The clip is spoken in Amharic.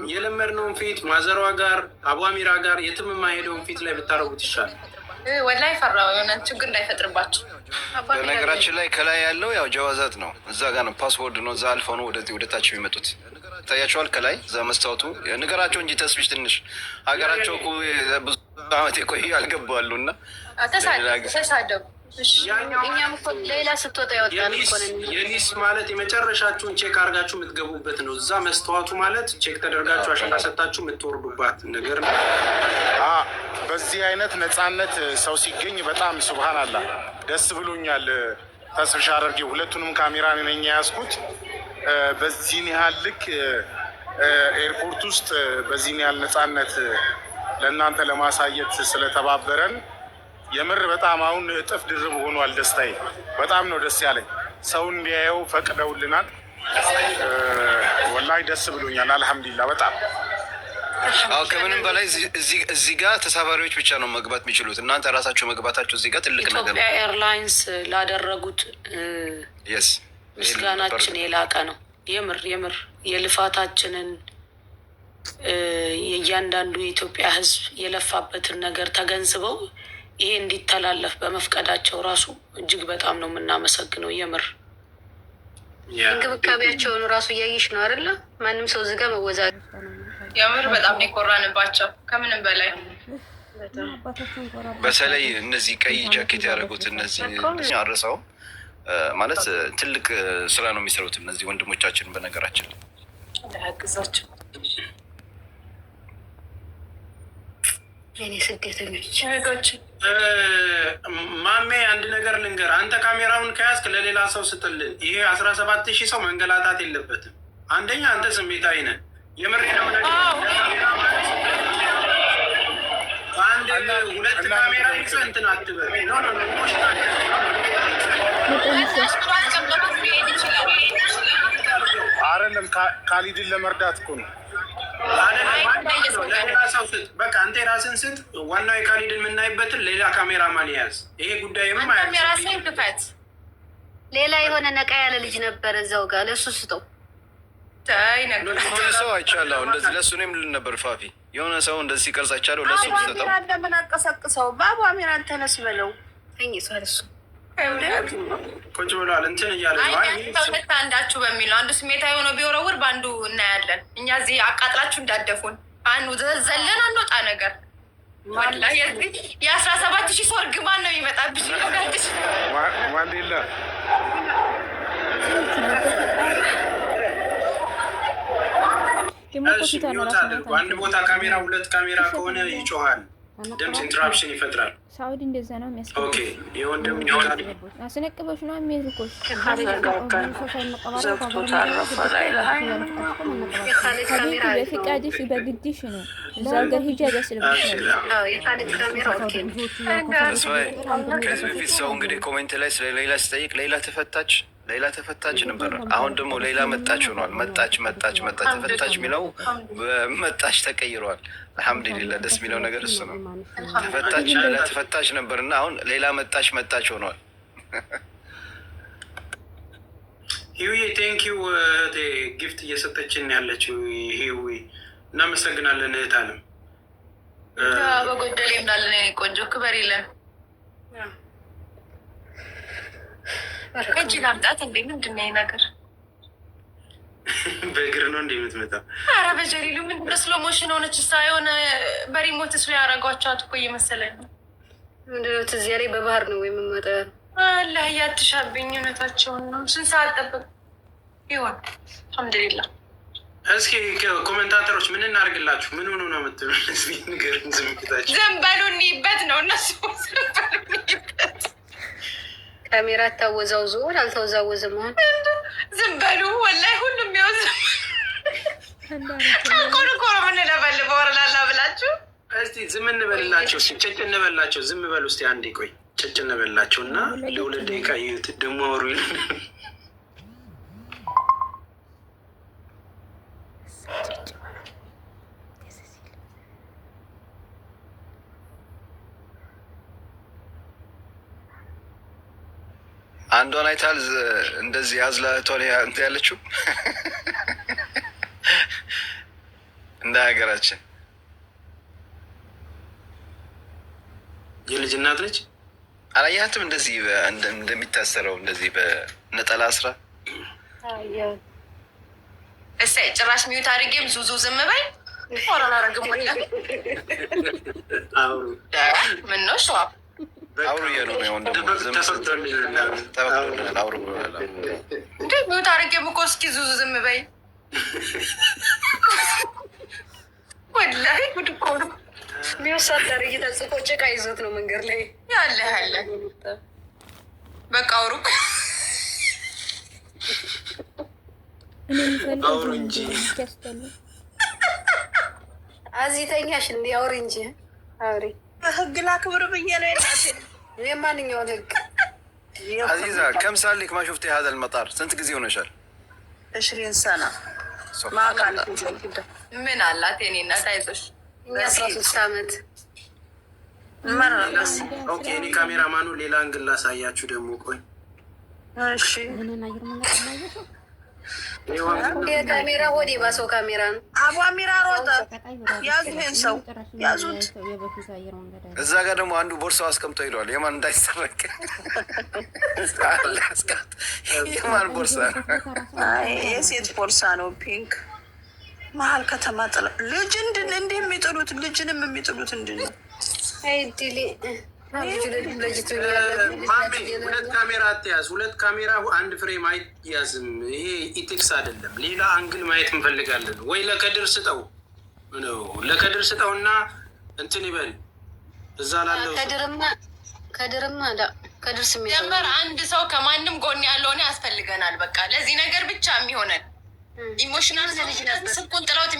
የለመድነውን ፊት ማዘሯ ጋር አቧሚራ ጋር የትም የማይሄደውን ፊት ላይ ብታረጉት ይሻላል። ወላሂ ፈራው የሆነ ችግር እንዳይፈጥርባቸው። በነገራችን ላይ ከላይ ያለው ያው ጀዋዛት ነው፣ እዛ ጋር ነው ፓስወርድ ነው፣ እዛ አልፈው ነው ወደዚህ ወደታች የሚመጡት። ታያቸዋል ከላይ እዛ መስታወቱ። ንገራቸው እንጂ ተስቢሽ ትንሽ ሀገራቸው ብዙ ዓመት የቆዩ አልገባሉ እና ተሳደቡ። እኛም እኮ ሌላ ስትወጣ ያወጣል። የኒስ ማለት የመጨረሻችሁን ቼክ አድርጋችሁ የምትገቡበት ነው። እዛ መስተዋቱ ማለት ቼክ ተደርጋችሁ አሸራ ሰጣችሁ የምትወርዱባት ነገር ነው። በዚህ አይነት ነፃነት ሰው ሲገኝ በጣም ሱብሃን አላህ ደስ ብሎኛል። ተስብሻ አደርጌ ሁለቱንም ካሜራ ነኝ የያዝኩት። በዚህን ያህል ልክ ኤርፖርት ውስጥ በዚህን ያህል ነፃነት ለእናንተ ለማሳየት ስለተባበረን የምር በጣም አሁን እጥፍ ድርብ ሆኗል ደስታዬ። በጣም ነው ደስ ያለኝ። ሰው እንዲያየው ፈቅደውልናል። ወላሂ ደስ ብሎኛል። አልሐምዱሊላህ በጣም ከምንም በላይ እዚህ ጋር ተሳፋሪዎች ብቻ ነው መግባት የሚችሉት። እናንተ ራሳቸው መግባታቸው እዚህ ጋር ትልቅ ነገር ነው። ኢትዮጵያ ኤርላይንስ ላደረጉት ምስጋናችን የላቀ ነው። የምር የልፋታችንን የእያንዳንዱ የኢትዮጵያ ሕዝብ የለፋበትን ነገር ተገንዝበው ይሄ እንዲተላለፍ በመፍቀዳቸው ራሱ እጅግ በጣም ነው የምናመሰግነው። የምር እንክብካቤያቸውን ራሱ እያየሽ ነው አይደለ? ማንም ሰው እዚህ ጋር መወዛት የምር በጣም የኮራንባቸው ከምንም በላይ። በተለይ እነዚህ ቀይ ጃኬት ያደረጉት እነዚህ አረሳው ማለት ትልቅ ስራ ነው የሚሰሩት እነዚህ ወንድሞቻችን። በነገራችን ያግዛቸው የኔ ስደተኞች እህቶች። ማሜ አንድ ነገር ልንገር፣ አንተ ካሜራውን ከያዝክ ለሌላ ሰው ስጥልን። ይሄ 17,000 ሰው መንገላታት የለበትም። አንደኛ አንተ ስሜታዊ ነህ። የምሬ ነው። አንድ ሁለት ካሜራ ይዘህ እንትን አትበል። አይደለም ካሊድን ለመርዳት እኮ ነው። በቃ አንተ የራስን ስጥ። ዋናው የካሊድን የምናይበትን ሌላ ካሜራ ማን ያዝ። ይሄ ጉዳይም ክፈት። ሌላ የሆነ ነቃ ያለ ልጅ ነበረ እዛው ጋር፣ ለእሱ ስጠው። ሰው አይቻለሁ እንደዚህ ለእሱ እኔም ልል ነበር ፋፊ የሆነ ሰው እንደዚህ ሲቀርጽ አይቻለሁ። ለእሱ ስጠው። ለምን አቀሳቅሰው? ባቡ አሚራን ተነስ በለው። ተኝቷል እሱ ቁጭ ብሏል። እንትን እያለ ሁለት አንዳችሁ በሚለው አንዱ ስሜታዊ ሆኖ ቢወረውር በአንዱ እናያለን። እኛ እዚህ አቃጥላችሁ እንዳደፉን አንዱ ዘለን አንወጣ ነገር የ17,000 ሰው እርግማን ነው የሚመጣብሽ። ማንዴላ በአንድ ቦታ ካሜራ ሁለት ካሜራ ከሆነ ይጮሃል፣ ድምፅ ኢንትራፕሽን ይፈጥራል። ሳውዲ እንደዛ ነው የሚያስፈልገው። ኦኬ የወንድም አስነቅበሽ ነው የሚልኩሽ። በፍቃድሽ በግድሽ ነው እዛ ሀገር ሂጃብ ያስለብሽ ነው። ከዚህ በፊት ሰው እንግዲህ ኮሜንት ላይ ስለ ሌላ ሲጠይቅ ሌላ ተፈታች ነበር። አሁን ደግሞ ሌላ መጣች ሆኗል። መጣች ተፈታች የሚለው መጣች ተቀይረዋል። አልሐምዱሊላህ ደስ የሚለው ነገር እሱ ነው። ተፈታች ነበር እና አሁን ሌላ መጣች ሆኗል። ሂዊ ቴንኪው ጊፍት እየሰጠችን ያለችው ሂዊ እናመሰግናለን። እህት አለም በጎደል ይምናለን። ቆንጆ ክበር የለን እጅ ላምጣት እንዴ? ምንድን ነው ነገር? በእግር ነው እንደ የምትመጣው? ኧረ በጀሊሉ ምንድን ነው ስሎ ሞሽን ሆነች። ሳ የሆነ በሪሞት ስ ያደረጓቸዋት እኮ እየመሰለኝ ነው። ምንድን ነው ትዝ ያለኝ በባህር ነው ወይም መጠ አላህ ያትሻብኝ። እውነታቸውን ነው። ስንት ሰዓት ጠብቅ ይሆን? አልሐምዱሊላህ። እስኪ ኮሜንታተሮች ምን እናድርግላችሁ? ምን ሆኑ ነው የምትሉ? ንገሩን። ዝምታችሁ ዝም በሉ እንይበት ነው እነሱ። ዝም በሉ እንይበት። ካሜራ ታወዛውዞ አልተወዛወዘም። ዝም በሉ ወላሂ ሁሉም ያውዝ ኮርኮሮ ምን ለፈልበው ወረላላ ብላችሁ እስቲ ዝም እንበልላቸው። ጭጭ እንበላቸው። ዝም በሉ እስቲ አንዴ ቆይ። ጭጭ እንበላቸው እና ለሁለት ደቂቃ ይዩት ደግሞ አወሩ። አንዷን አይታል እንደዚህ ያዝላ ቶሎ እንትን ያለችው እንደ ሀገራችን የልጅ እናት ነች። አላየሃትም? እንደዚህ እንደሚታሰረው እንደዚህ በነጠላ ስራ። እሰይ ጭራሽ ሚዩት አድርጌም ዙዙ ዝም በይ። ኦራላረግም ምን ነው ሸዋ አውሩ እያሉ ነው። አሁን ደግሞ ተፈቅዶልናል አውሩ እንዴ ሚዩት አድርጌም እኮ እስኪ ዙዙ ዝም በይ። ወላሂ ጉድ እኮ ነው። ሚወሳደር እየተጽፎ ጭቃ ይዞት ነው መንገድ ላይ ያለ ያለ በቃ አውሩ አውሩ እንጂ አዚተኛሽ እንዲ አውሪ እንጂ አውሪ። ህግ ላክብር ብዬ ነው የናት የማንኛውን ህግ አዚዛ ከም ሳሊክ ማ ሹፍቲ هذا المطار ስንት ጊዜ ሆነሻል? 20 ሰና ማካል ምን አላት የኔ እናት አይዞሽ 13 ዓመት መረጋስ ኦኬ። እኔ ካሜራ ማኑ ሌላ እንግል ላሳያችሁ ደግሞ ቆይ። እሺ የካሜራ ወዲ ባሰው ካሜራ ነው። አቡ አሚራ ሮጠ ያዙ ይሄን ሰው ያዙት። እዛ ጋር ደግሞ አንዱ ቦርሳው አስቀምጦ ሄዷል። የማን እንዳይሰረቅ የማን ቦርሳ? አይ የሴት ቦርሳ ነው ፒንክ መሀል ከተማ ጥላ ልጅ እንዲህ የሚጥሉት ልጅንም የሚጥሉት እንዲህ ነው። አይዲሊ ሁለት ካሜራ አትያዝ። ሁለት ካሜራ አንድ ፍሬም አይያዝም። ይሄ ኢቴክስ አይደለም። ሌላ አንግል ማየት እንፈልጋለን። ወይ ለከድር ስጠው ነው ለከድር ስጠው እና እንትን ይበል እዛ ላለው ከድር ስሜት ጀመር አንድ ሰው ከማንም ጎን ያለሆነ ያስፈልገናል። በቃ ለዚህ ነገር ብቻ የሚሆነን ኢሞሽናል ስልኩን ጥለውት